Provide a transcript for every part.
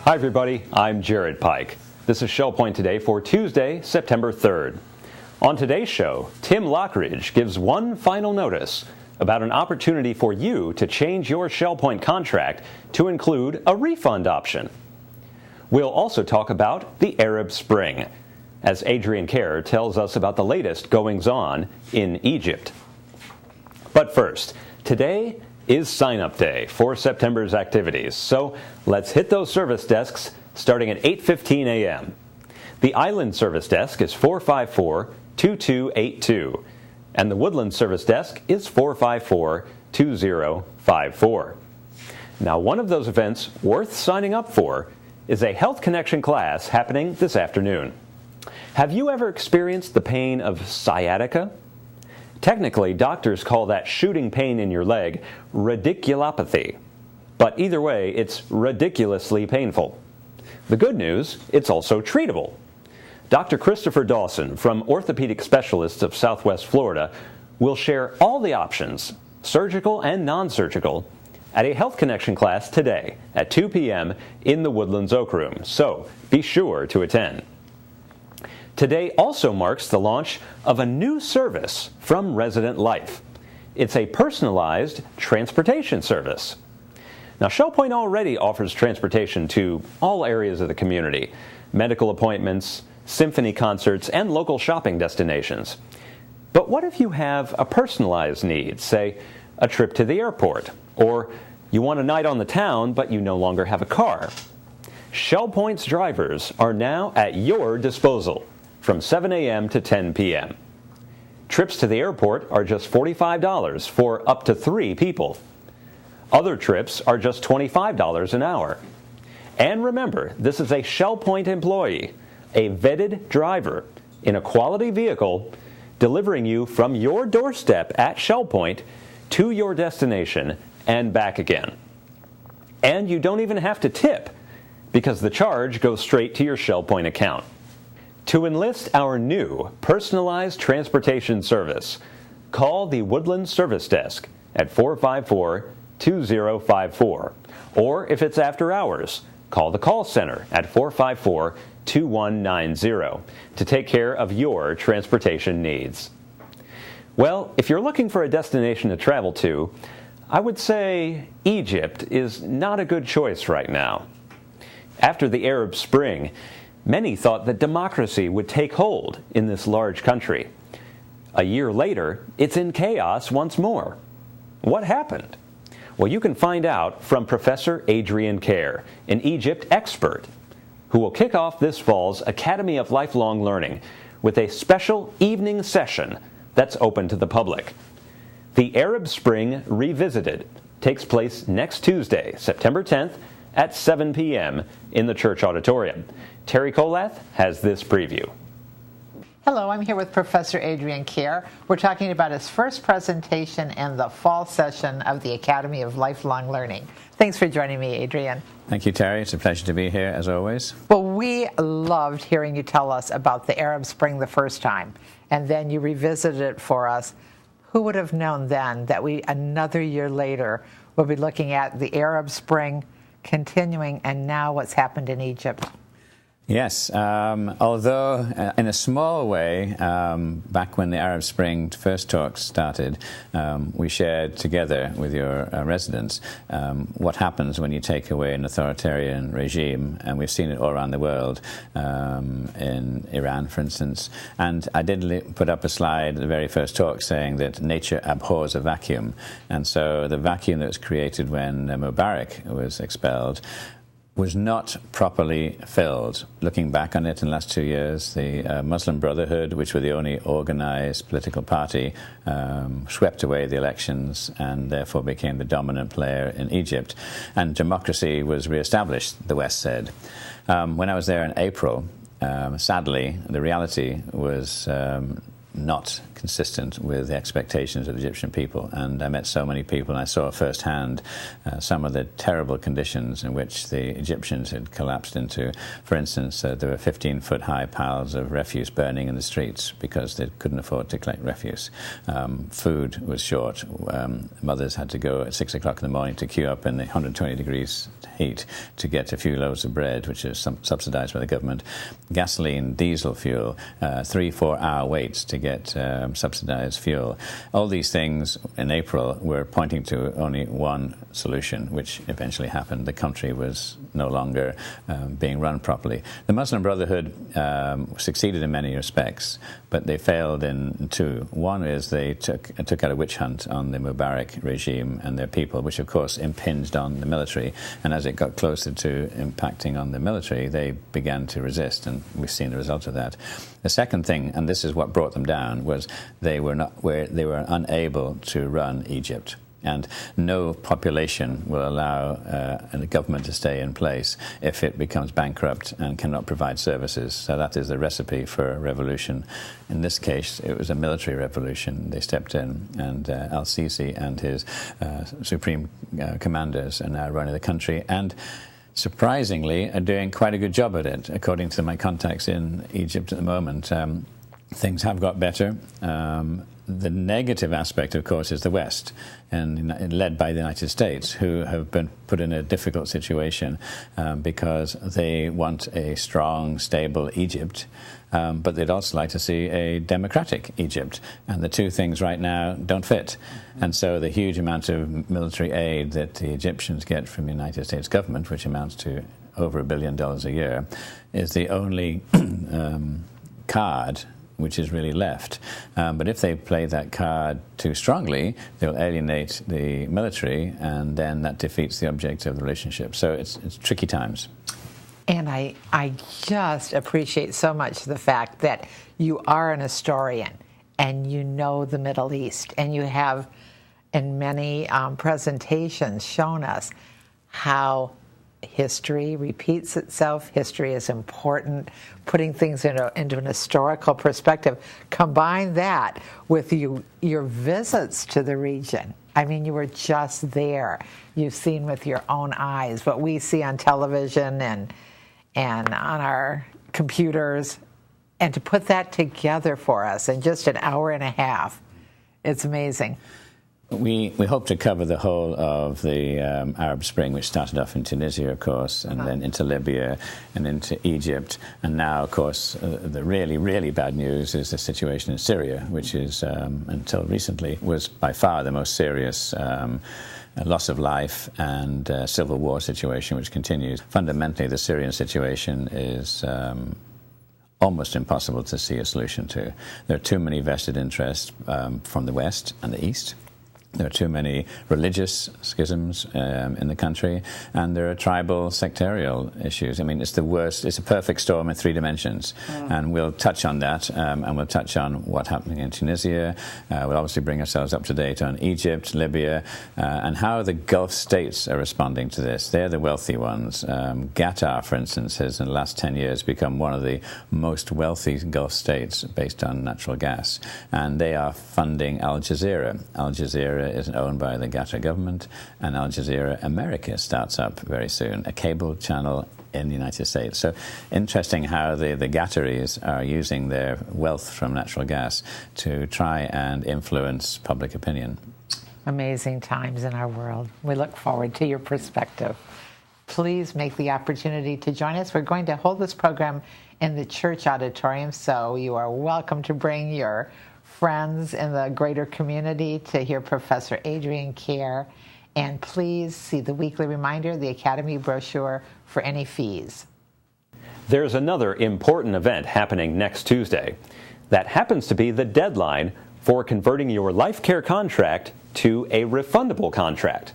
Hi everybody, I'm Jared Pike. This is Shell Point Today for Tuesday, September 3rd. On today's show, Tim Lochridge gives one final notice about an opportunity for you to change your Shell Point contract to include a refund option. We'll also talk about the Arab Spring, as Adrian Kerr tells us about the latest goings-on in Egypt. But first, today is sign-up day for September's activities, so let's hit those service desks starting at 8:15 a.m. The Island Service Desk is 454-2282, and the Woodland Service Desk is 454-2054. Now, one of those events worth signing up for is a Health Connection class happening this afternoon. Have you ever experienced the pain of sciatica? Technically, doctors call that shooting pain in your leg radiculopathy. But either way, it's ridiculously painful. The good news, it's also treatable. Dr. Christopher Dawson from Orthopedic Specialists of Southwest Florida will share all the options, surgical and non-surgical, at a Health Connection class today at 2 p.m. in the Woodlands Oak Room, so be sure to attend. Today also marks the launch of a new service from Resident Life. It's a personalized transportation service. Now, Shell Point already offers transportation to all areas of the community, medical appointments, symphony concerts, and local shopping destinations. But what if you have a personalized need, say a trip to the airport, or you want a night on the town but you no longer have a car? Shell Point's drivers are now at your disposal from 7 a.m. to 10 p.m. Trips to the airport are just $45 for up to 3 people. Other trips are just $25 an hour. And remember, this is a Shell Point employee, a vetted driver in a quality vehicle, delivering you from your doorstep at Shell Point to your destination and back again. And you don't even have to tip, because the charge goes straight to your Shell Point account. To enlist our new personalized transportation service, call the Woodland Service Desk at 454-2054. Or if it's after hours, call the call center at 454-2190 to take care of your transportation needs. Well, if you're looking for a destination to travel to, I would say Egypt is not a good choice right now. After the Arab Spring, many thought that democracy would take hold in this large country. A year later, it's in chaos once more. What happened? Well, you can find out from Professor Adrian Kerr, an Egypt expert, who will kick off this fall's Academy of Lifelong Learning with a special evening session that's open to the public. The Arab Spring Revisited takes place next Tuesday, September 10th, at 7 p.m. in the church auditorium. Terry Colath has this preview. Hello, I'm here with Professor Adrian Kerr. We're talking about his first presentation in the fall session of the Academy of Lifelong Learning. Thanks for joining me, Adrian. Thank you, Terry. It's a pleasure to be here, as always. Well, we loved hearing you tell us about the Arab Spring the first time, and then you revisited it for us. Who would have known then that we, another year later, will be looking at the Arab Spring continuing, and now what's happened in Egypt? Yes, although in a small way, back when the Arab Spring first talks started, we shared together with your residents what happens when you take away an authoritarian regime, and we've seen it all around the world, in Iran, for instance. And I did put up a slide at the very first talk saying that nature abhors a vacuum, and so the vacuum that was created when Mubarak was expelled was not properly filled. Looking back on it in the last 2 years, the Muslim Brotherhood, which were the only organized political party, swept away the elections and therefore became the dominant player in Egypt. And democracy was reestablished, the West said. When I was there in April, sadly, the reality was not consistent with the expectations of the Egyptian people. And I met so many people, and I saw firsthand some of the terrible conditions in which the Egyptians had collapsed into. For instance, there were 15-foot-high piles of refuse burning in the streets because they couldn't afford to collect refuse. Food was short. Mothers had to go at 6 o'clock in the morning to queue up in the 120 degrees heat to get a few loaves of bread, which is subsidized by the government. Gasoline, diesel fuel, 3-4 hour waits to get subsidized fuel. All these things in April were pointing to only one solution, which eventually happened. The country was no longer being run properly. The Muslim Brotherhood succeeded in many respects, but they failed in two. One is they took out a witch hunt on the Mubarak regime and their people, which of course impinged on the military. And as it got closer to impacting on the military, they began to resist, and we've seen the result of that. The second thing, and this is what brought them down, was they were unable to run Egypt. And no population will allow a government to stay in place if it becomes bankrupt and cannot provide services. So that is the recipe for a revolution. In this case, it was a military revolution. They stepped in, and al-Sisi and his supreme commanders are now running the country, and surprisingly are doing quite a good job at it. According to my contacts in Egypt at the moment, things have got better. The negative aspect, of course, is the West, and led by the United States, who have been put in a difficult situation because they want a strong, stable Egypt, but they'd also like to see a democratic Egypt. And the two things right now don't fit. And so the huge amount of military aid that the Egyptians get from the United States government, which amounts to over $1 billion a year, is the only card which is really left. But if they play that card too strongly, they'll alienate the military, and then that defeats the object of the relationship. So it's tricky times. And I just appreciate so much the fact that you are an historian and you know the Middle East, and you have in many presentations shown us how history repeats itself. History is important. Putting things into an historical perspective. Combine that with your visits to the region. I mean, you were just there. You've seen with your own eyes what we see on television and on our computers. And to put that together for us in just an hour and a half, it's amazing. We hope to cover the whole of the Arab Spring, which started off in Tunisia, of course, and then into Libya and into Egypt. And now, of course, the really, really bad news is the situation in Syria, which is, until recently, was by far the most serious loss of life and civil war situation, which continues. Fundamentally, the Syrian situation is almost impossible to see a solution to. There are too many vested interests from the West and the East. There are too many religious schisms in the country, and there are tribal sectarial issues. I mean, it's the worst. It's a perfect storm in 3 dimensions, and we'll touch on that, and we'll touch on what's happening in Tunisia. We'll obviously bring ourselves up to date on Egypt, Libya, and how the Gulf states are responding to this. They're the wealthy ones. Qatar, for instance, has in the last 10 years become one of the most wealthy Gulf states based on natural gas, and they are funding Al Jazeera. Al Jazeera is owned by the Qatar government, and Al Jazeera America starts up very soon, a cable channel in the United States. So interesting how the Qataris are using their wealth from natural gas to try and influence public opinion. Amazing times in our world. We look forward to your perspective. Please make the opportunity to join us. We're going to hold this program in the church auditorium, so you are welcome to bring your friends in the greater community to hear Professor Adrian Kerr. And please see the weekly reminder, the Academy brochure, for any fees. There's another important event happening next Tuesday. That happens to be the deadline for converting your life care contract to a refundable contract.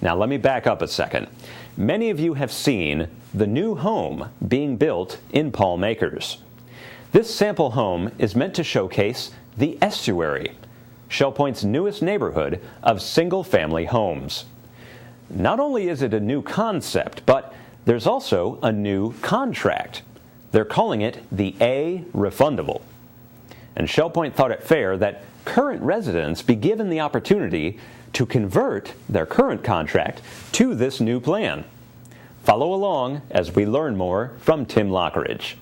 Now let me back up a second. Many of you have seen the new home being built in Palm Acres. This sample home is meant to showcase the Estuary, Shell Point's newest neighborhood of single-family homes. Not only is it a new concept, but there's also a new contract. They're calling it the A Refundable. and Shell Point thought it fair that current residents be given the opportunity to convert their current contract to this new plan. Follow along as we learn more from Tim Lochridge.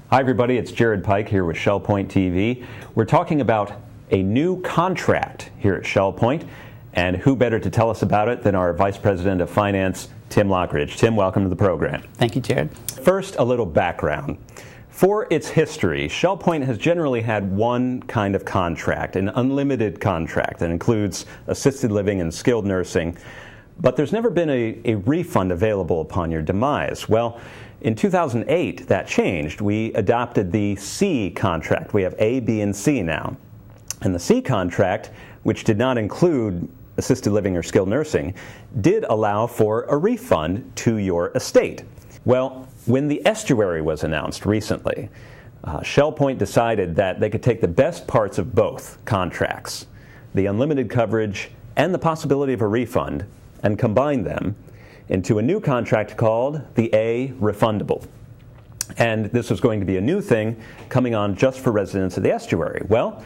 Hi everybody, it's Jared Pike here with Shell Point TV. We're talking about a new contract here at Shell Point, and who better to tell us about it than our Vice President of Finance, Tim Lochridge. Tim, welcome to the program. Thank you, Jared. First, a little background. For its history, Shell Point has generally had one kind of contract, an unlimited contract that includes assisted living and skilled nursing, but there's never been a refund available upon your demise. Well, in 2008, that changed. We adopted the C contract. We have A, B, and C now. And the C contract, which did not include assisted living or skilled nursing, did allow for a refund to your estate. Well, when the estuary was announced recently, Shell Point decided that they could take the best parts of both contracts, the unlimited coverage and the possibility of a refund, and combine them into a new contract called the A Refundable. And this was going to be a new thing coming on just for residents of the estuary. Well,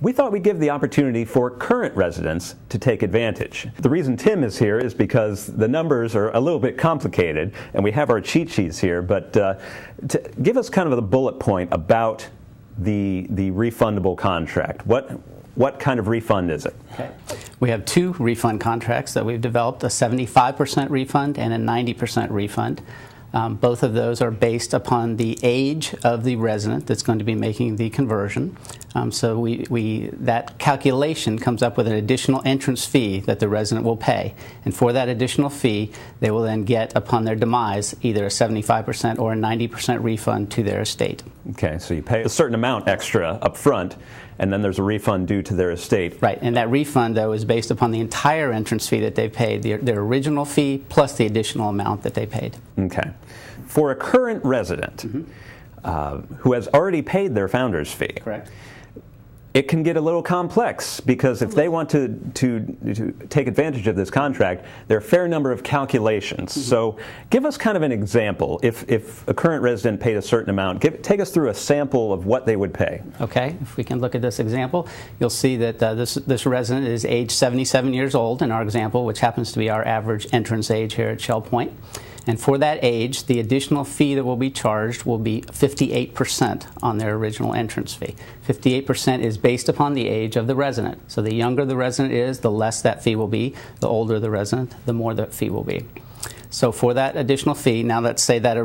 we thought we'd give the opportunity for current residents to take advantage. The reason Tim is here is because the numbers are a little bit complicated, and we have our cheat sheets here, but to give us kind of the bullet point about the refundable contract. What kind of refund is it? Okay. We have two refund contracts that we've developed, a 75% refund and a 90% refund. Both of those are based upon the age of the resident that's going to be making the conversion. So that calculation comes up with an additional entrance fee that the resident will pay. And for that additional fee, they will then get, upon their demise, either a 75% or a 90% refund to their estate. Okay, so you pay a certain amount extra up front, and then there's a refund due to their estate. Right, and that refund, though, is based upon the entire entrance fee that they paid, their original fee plus the additional amount that they paid. Okay. For a current resident who has already paid their founder's fee, correct, it can get a little complex, because if they want to take advantage of this contract, there are a fair number of calculations. So give us kind of an example. If a current resident paid a certain amount, take us through a sample of what they would pay. Okay, if we can look at this example, you'll see that this resident is age 77 years old in our example, which happens to be our average entrance age here at Shell Point. And for that age, the additional fee that will be charged will be 58% on their original entrance fee. 58% is based upon the age of the resident. So the younger the resident is, the less that fee will be. The older the resident, the more that fee will be. So for that additional fee, now let's say that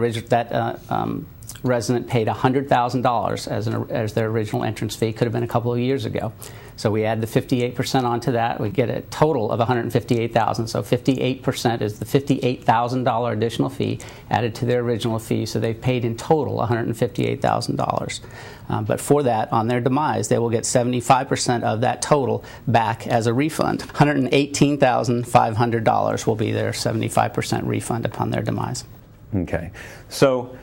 resident paid $100,000 as their original entrance fee. Could have been a couple of years ago. So we add the 58% onto that. We get a total of $158,000. So 58% is the $58,000 additional fee added to their original fee. So they've paid in total $158,000. But for that, on their demise, they will get 75% of that total back as a refund. $118,500 will be their 75% refund upon their demise. Okay. So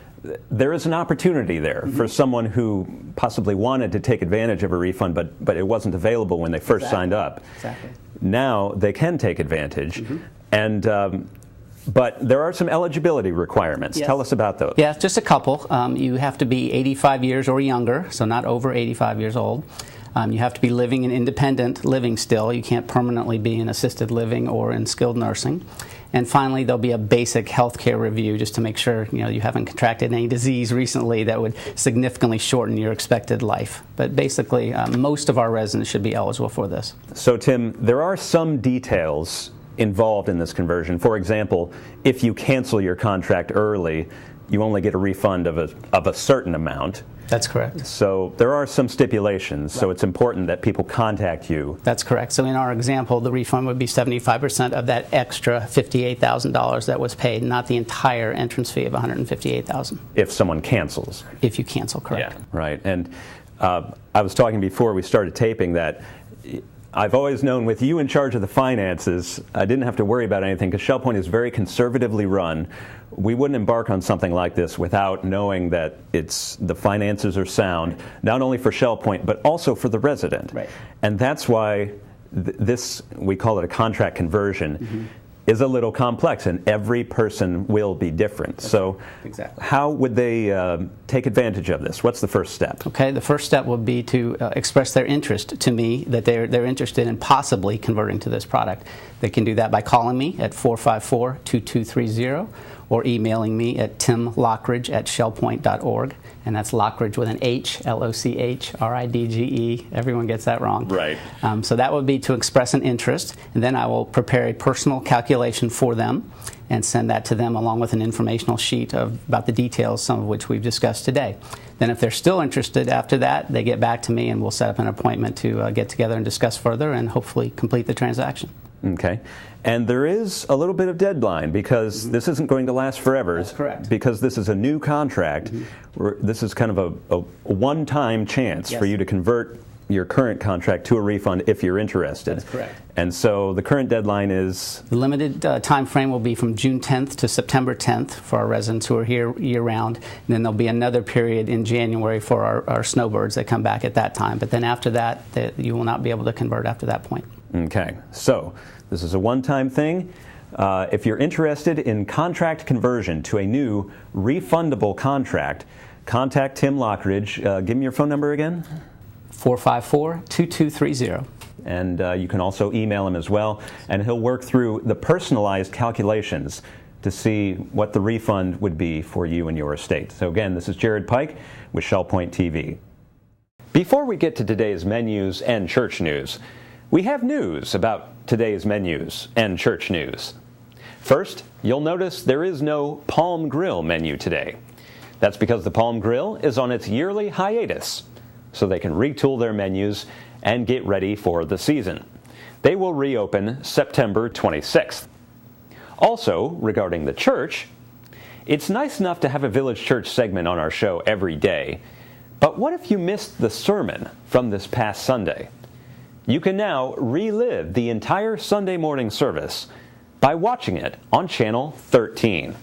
there is an opportunity there for someone who possibly wanted to take advantage of a refund, but it wasn't available when they first signed up. Exactly. Now they can take advantage, and but there are some eligibility requirements. Yes. Tell us about those. Yeah, just a couple. You have to be 85 years or younger, so not over 85 years old. You have to be living in independent living still. You can't permanently be in assisted living or in skilled nursing. And finally, there'll be a basic health care review just to make sure you haven't contracted any disease recently that would significantly shorten your expected life. But basically, most of our residents should be eligible for this. So, Tim, there are some details involved in this conversion. For example, if you cancel your contract early, you only get a refund of a certain amount. That's correct. So there are some stipulations, so it's important that people contact you. That's correct. So in our example, the refund would be 75% of that extra $58,000 that was paid, not the entire entrance fee of $158,000. If someone cancels. If you cancel, correct. Yeah, right. And I was talking before we started taping that I've always known with you in charge of the finances, I didn't have to worry about anything because Shell Point is very conservatively run. We wouldn't embark on something like this without knowing that the finances are sound, not only for Shell Point, but also for the resident. Right. And that's why we call it a contract conversion. is a little complex, and every person will be different. So exactly. How would they take advantage of this? What's the first step? Okay, the first step would be to express their interest to me, that they're interested in possibly converting to this product. They can do that by calling me at 454-2230 or emailing me at timlochridge@shellpoint.org. And that's Lochridge with an H, Lochridge. Everyone gets that wrong. Right. So that would be to express an interest, and then I will prepare a personal calculation for them and send that to them along with an informational sheet about the details, some of which we've discussed today. Then if they're still interested after that, they get back to me and we'll set up an appointment to get together and discuss further and hopefully complete the transaction. Okay. And there is a little bit of deadline because this isn't going to last forever. That's correct. Because this is a new contract. This is kind of a one-time chance for you to convert your current contract to a refund if you're interested. That's correct. And so the current deadline is? The limited time frame will be from June 10th to September 10th for our residents who are here year-round. And then there'll be another period in January for our snowbirds that come back at that time. But then after that, you will not be able to convert after that point. Okay. So this is a one-time thing. If you're interested in contract conversion to a new refundable contract, contact Tim Lochridge. Give me your phone number again. 454-2230. And you can also email him as well, and he'll work through the personalized calculations to see what the refund would be for you and your estate. So again, this is Jared Pike with ShellPoint TV. Before we get to today's menus and church news, we have news about today's menus and church news. First, you'll notice there is no Palm Grill menu today. That's because the Palm Grill is on its yearly hiatus, so they can retool their menus and get ready for the season. They will reopen September 26th. Also, regarding the church, it's nice enough to have a Village Church segment on our show every day, but what if you missed the sermon from this past Sunday? You can now relive the entire Sunday morning service by watching it on Channel 13.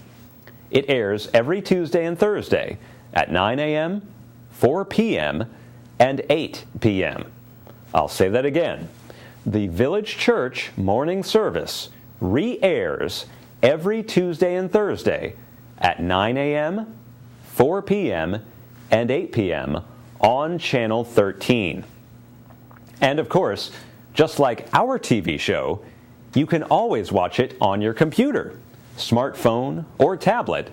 It airs every Tuesday and Thursday at 9 a.m., 4 p.m., and 8 p.m. I'll say that again. The Village Church morning service re-airs every Tuesday and Thursday at 9 a.m., 4 p.m., and 8 p.m. on Channel 13. And of course, just like our TV show, you can always watch it on your computer, smartphone, or tablet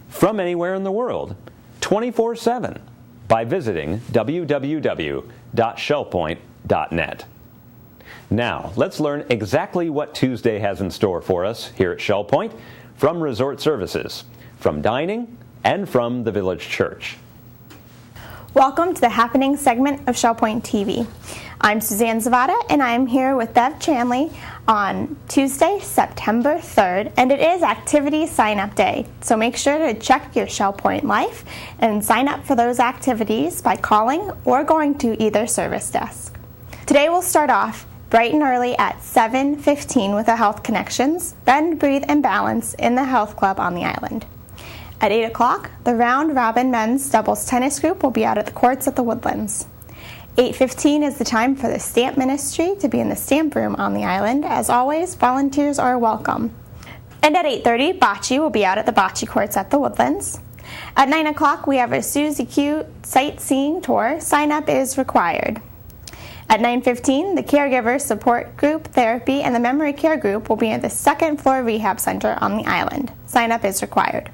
from anywhere in the world, 24/7, by visiting www.shellpoint.net. Now, let's learn exactly what Tuesday has in store for us here at ShellPoint from Resort Services, from dining, and from the Village Church. Welcome to the Happening segment of ShellPoint TV. I'm Suzanne Zavada, and I'm here with Bev Chanley on Tuesday, September 3rd, and it is Activity Sign-Up Day. So make sure to check your ShellPoint Life and sign up for those activities by calling or going to either service desk. Today we'll start off bright and early at 7:15 with the Health Connections, Bend, Breathe, and Balance in the Health Club on the island. At 8 o'clock, the Round Robin Men's Doubles Tennis Group will be out at the courts at the Woodlands. 8:15 is the time for the Stamp Ministry to be in the Stamp Room on the island. As always, volunteers are welcome. And at 8:30, Bocce will be out at the Bocce Courts at the Woodlands. At 9 o'clock, we have a Susie Q sightseeing tour. Sign-up is required. At 9:15, the Caregiver Support Group Therapy and the Memory Care Group will be at the second floor rehab center on the island. Sign-up is required.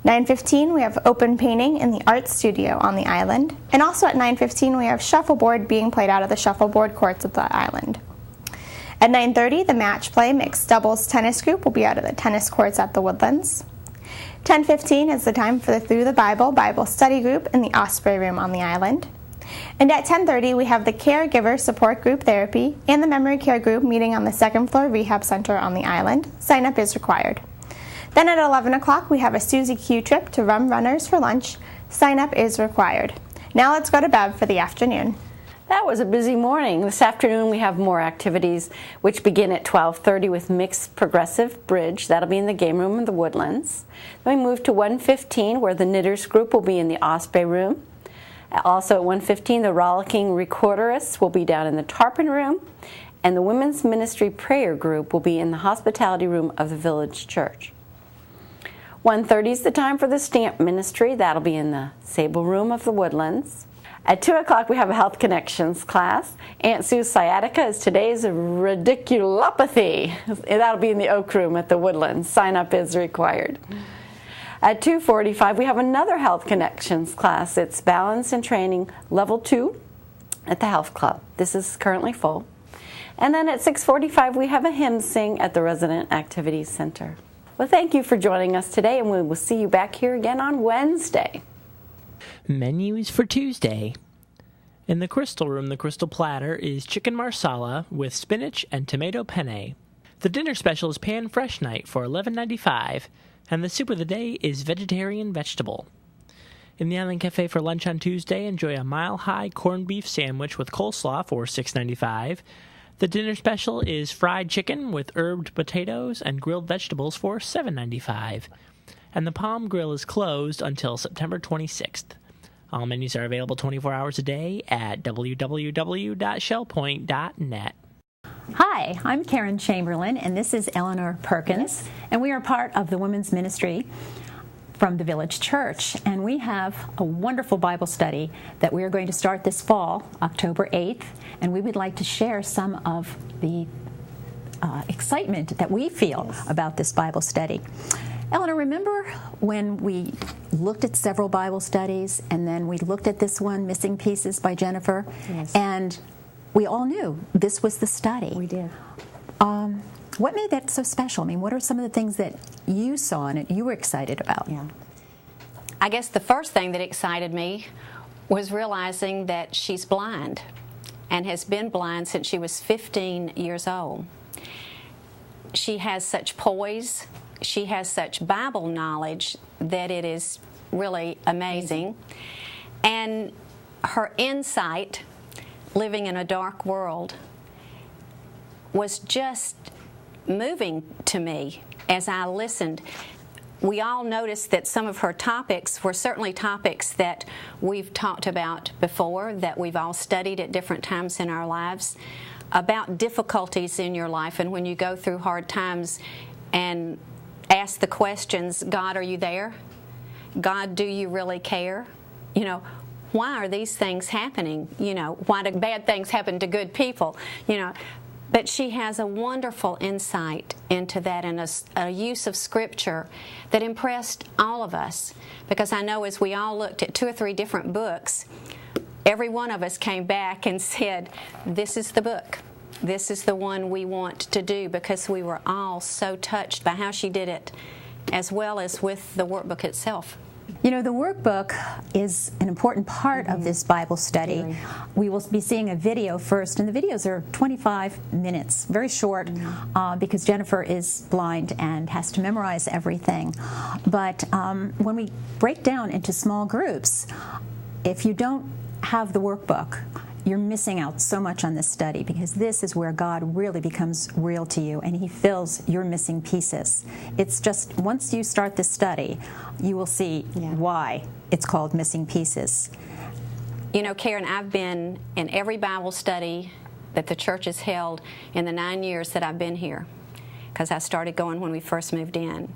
9:15, we have open painting in the art studio on the island. And also at 9:15, we have shuffleboard being played out of the shuffleboard courts at the island. At 9:30, the Match Play Mixed Doubles Tennis Group will be out of the tennis courts at the Woodlands. 10:15 is the time for the Through the Bible Bible Study Group in the Osprey Room on the island. And at 10:30, we have the Caregiver Support Group Therapy and the Memory Care Group meeting on the second floor rehab center on the island. Sign-up is required. Then at 11 o'clock, we have a Susie Q trip to Rum Runners for lunch. Sign-up is required. Now let's go to Bev for the afternoon. That was a busy morning. This afternoon we have more activities which begin at 12:30 with Mixed Progressive Bridge. That'll be in the game room in the Woodlands. Then we move to 1:15 where the Knitters group will be in the Osprey Room. Also at 1:15 the Rollicking Recorderists will be down in the Tarpon Room. and the Women's Ministry Prayer Group will be in the hospitality room of the Village Church. 1:30 is the time for the Stamp Ministry. That'll be in the Sable Room of the Woodlands. At 2 o'clock, we have a Health Connections class. Aunt Sue's sciatica is today's radiculopathy. That'll be in the Oak Room at the Woodlands. Sign up is required. At 2:45, we have another Health Connections class. It's Balance and Training Level 2 at the Health Club. This is currently full. And then at 6:45, we have a hymn sing at the Resident Activities Center. Well, thank you for joining us today, and we will see you back here again on Wednesday. Menus for Tuesday. In the Crystal Room, the Crystal Platter is chicken marsala with spinach and tomato penne. The dinner special is pan fresh night for $11.95, and the soup of the day is vegetarian vegetable. In the Island Cafe for lunch on Tuesday, enjoy a mile-high corned beef sandwich with coleslaw for $6.95. The dinner special is fried chicken with herbed potatoes and grilled vegetables for $7.95. And the Palm Grill is closed until September 26th. All menus are available 24 hours a day at www.shellpoint.net. Hi, I'm Karen Chamberlin, and this is Eleanor Perkins, and we are part of the Women's Ministry from the Village Church, and we have a wonderful Bible study that we are going to start this fall, October 8th, and we would like to share some of the excitement that we feel about this Bible study. Eleanor, remember when we looked at several Bible studies, and then we looked at this one, Missing Pieces by Jennifer, and we all knew this was the study. We did. What made that so special? I mean, what are some of the things that you saw in it you were excited about? Yeah. I guess the first thing that excited me was realizing that she's blind and has been blind since she was 15 years old. She has such poise. She has such Bible knowledge that it is really amazing. And her insight, living in a dark world, was just moving to me as I listened. We all noticed that some of her topics were certainly topics that we've talked about before, that we've all studied at different times in our lives, about difficulties in your life, and when you go through hard times and ask the questions, God, are you there? God, do you really care? You know, why are these things happening? You know, why do bad things happen to good people? You know, but she has a wonderful insight into that, and a use of Scripture that impressed all of us. Because I know as we all looked at 2 or 3 different books, every one of us came back and said, this is the book. This is the one we want to do, because we were all so touched by how she did it, as well as with the workbook itself. You know, the workbook is an important part of this Bible study. Really? We will be seeing a video first, and the videos are 25 minutes, very short, because Jennifer is blind and has to memorize everything. But when we break down into small groups, if you don't have the workbook, you're missing out so much on this study, because this is where God really becomes real to you, and He fills your missing pieces. It's just, once you start this study, you will see why it's called Missing Pieces. You know, Karen, I've been in every Bible study that the church has held in the 9 years that I've been here, because I started going when we first moved in.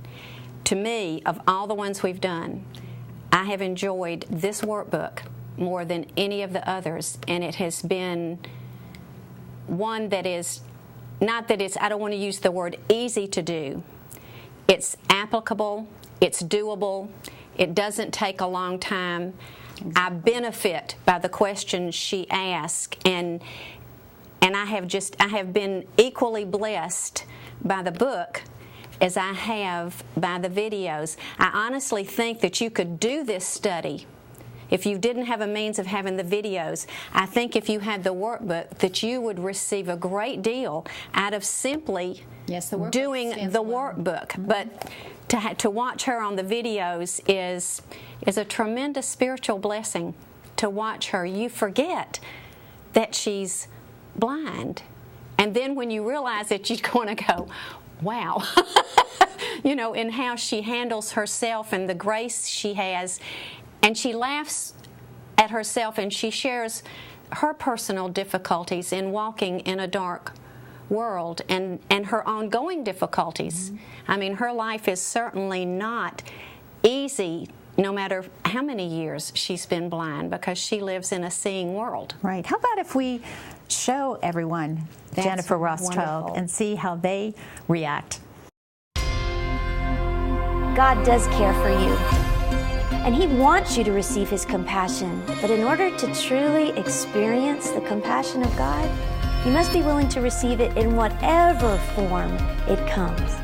To me, of all the ones we've done, I have enjoyed this workbook more than any of the others, and it has been one that is, not that it's, I don't want to use the word easy to do. It's applicable, it's doable, it doesn't take a long time. I benefit by the questions she asks, and I have been equally blessed by the book as I have by the videos. I honestly think that you could do this study if you didn't have a means of having the videos. I think if you had the workbook, that you would receive a great deal out of simply doing the workbook. But to watch her on the videos is a tremendous spiritual blessing. To watch her, you forget that she's blind. And then when you realize it, you're going to go, wow. You know, in how she handles herself and the grace she has. And she laughs at herself, and she shares her personal difficulties in walking in a dark world and her ongoing difficulties. I mean, her life is certainly not easy no matter how many years she's been blind, because she lives in a seeing world. Right. How about if we show everyone Jennifer Rothschild wonderful. and see how they react? God does care for you, and He wants you to receive His compassion. But in order to truly experience the compassion of God, you must be willing to receive it in whatever form it comes.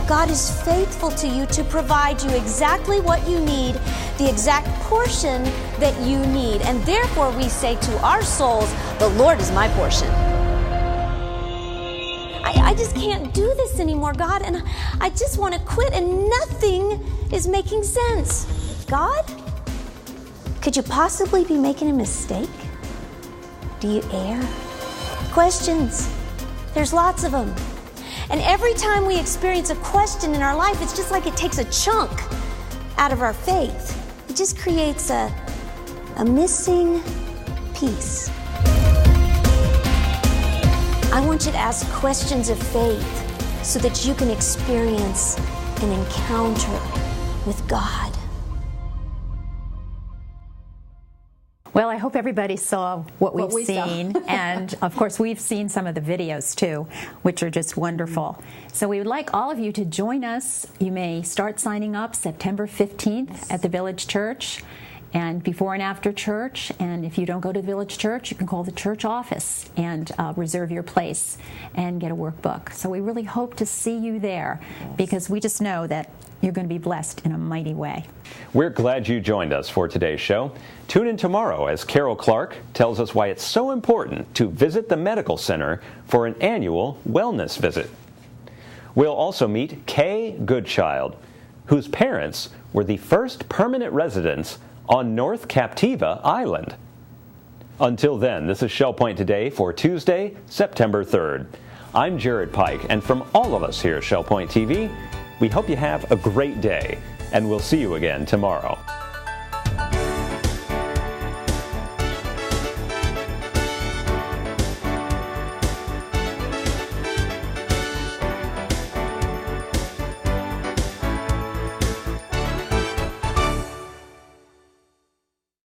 God is faithful to you to provide you exactly what you need, the exact portion that you need. And therefore we say to our souls, the Lord is my portion. I just can't do this anymore, God, and I just want to quit, and nothing is making sense. God, could you possibly be making a mistake? Do you err? Questions. There's lots of them. And every time we experience a question in our life, it's just like it takes a chunk out of our faith. It just creates a missing piece. I want you to ask questions of faith so that you can experience an encounter with God. Well, I hope everybody saw what we've seen. And of course, we've seen some of the videos too, which are just wonderful. So we would like all of you to join us. You may start signing up September 15th at the Village Church, and before and after church. And if you don't go to the Village Church, you can call the church office and reserve your place and get a workbook. So we really hope to see you there, because we just know that you're going to be blessed in a mighty way. We're glad you joined us for today's show. Tune in tomorrow as Carol Clark tells us why it's so important to visit the medical center for an annual wellness visit. We'll also meet Kay Goodchild, whose parents were the first permanent residents on North Captiva Island. Until then, this is Shell Point Today for Tuesday, September 3rd. I'm Jared Pike, and from all of us here at Shell Point TV, we hope you have a great day, and we'll see you again tomorrow.